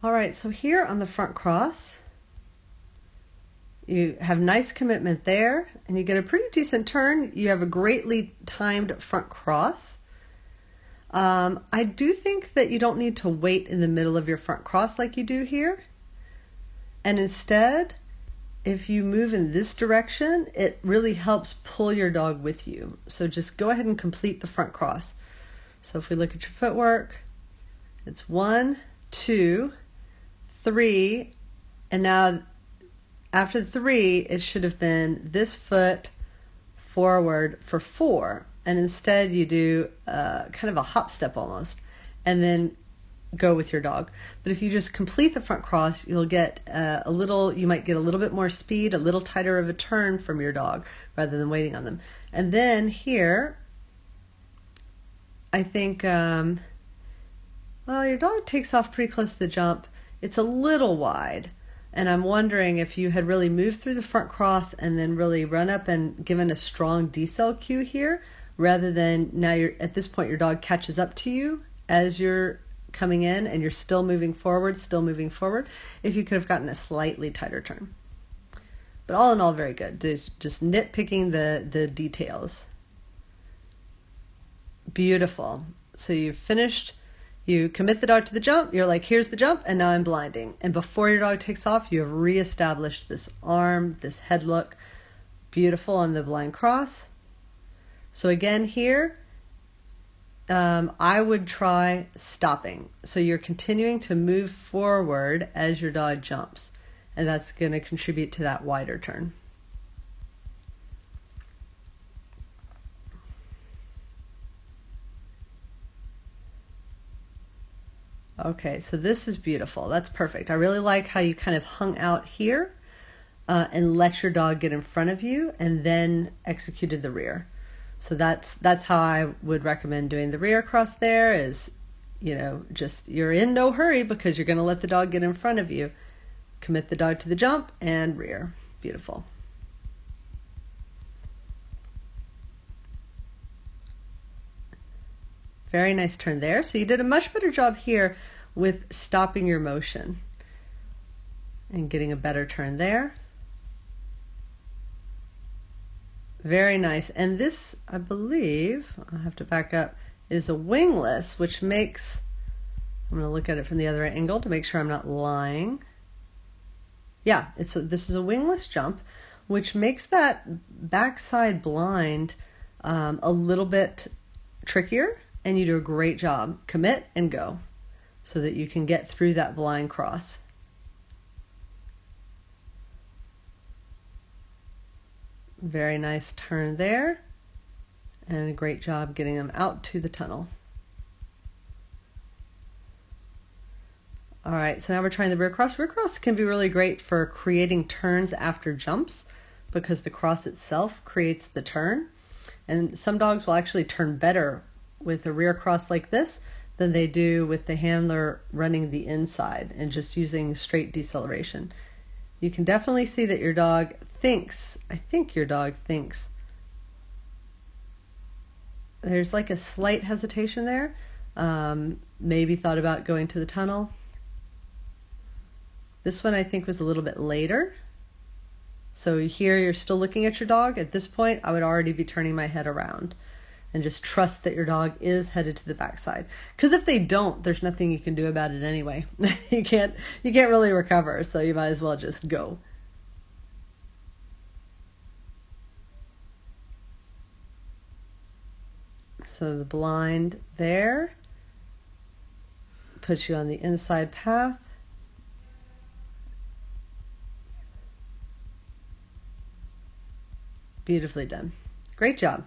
All right, so here on the front cross, you have nice commitment there, and you get a pretty decent turn. You have a greatly timed front cross. I do think that you don't need to wait in the middle of your front cross like you do here. And instead, if you move in this direction, it really helps pull your dog with you. So just go ahead and complete the front cross. So if we look at your footwork, it's 1, 2, 3, and now after the 3, it should have been this foot forward for 4, and instead you do kind of a hop step almost, and then go with your dog. But if you just complete the front cross, you'll get you might get a little bit more speed, a little tighter of a turn from your dog rather than waiting on them. And then here, I think, well, your dog takes off pretty close to the jump. It's a little wide, and I'm wondering if you had really moved through the front cross and then really run up and given a strong decel cue here, rather than now at this point your dog catches up to you as you're coming in and you're still moving forward, if you could have gotten a slightly tighter turn. But all in all, very good. Just nitpicking the details. Beautiful. So you've finished. You commit the dog to the jump, you're like, here's the jump, and now I'm blinding. And before your dog takes off, you have reestablished this arm, this head look. Beautiful on the blind cross. So again here, I would try stopping. So you're continuing to move forward as your dog jumps, and that's going to contribute to that wider turn. Okay, so this is beautiful. That's perfect. I really like how you kind of hung out here and let your dog get in front of you and then executed the rear. So that's how I would recommend doing the rear cross there is, just you're in no hurry because you're going to let the dog get in front of you. Commit the dog to the jump and rear. Beautiful. Very nice turn there. So you did a much better job here with stopping your motion and getting a better turn there. Very nice. And this, I believe, I'll have to back up, is a wingless, which makes, I'm going to look at it from the other angle to make sure I'm not lying. Yeah, this is a wingless jump, which makes that backside blind a little bit trickier, and you do a great job. Commit and go so that you can get through that blind cross. Very nice turn there, and a great job getting them out to the tunnel. All right, so now we're trying the rear cross. Rear cross can be really great for creating turns after jumps because the cross itself creates the turn. And some dogs will actually turn better with a rear cross like this than they do with the handler running the inside and just using straight deceleration. You can definitely see that your dog thinks, I think your dog thinks, there's like a slight hesitation there. Maybe thought about going to the tunnel. This one I think was a little bit later. So here you're still looking at your dog. At this point, I would already be turning my head around and just trust that your dog is headed to the backside. Because if they don't, there's nothing you can do about it anyway. You can't really recover, so you might as well just go. So the blind there puts you on the inside path. Beautifully done. Great job.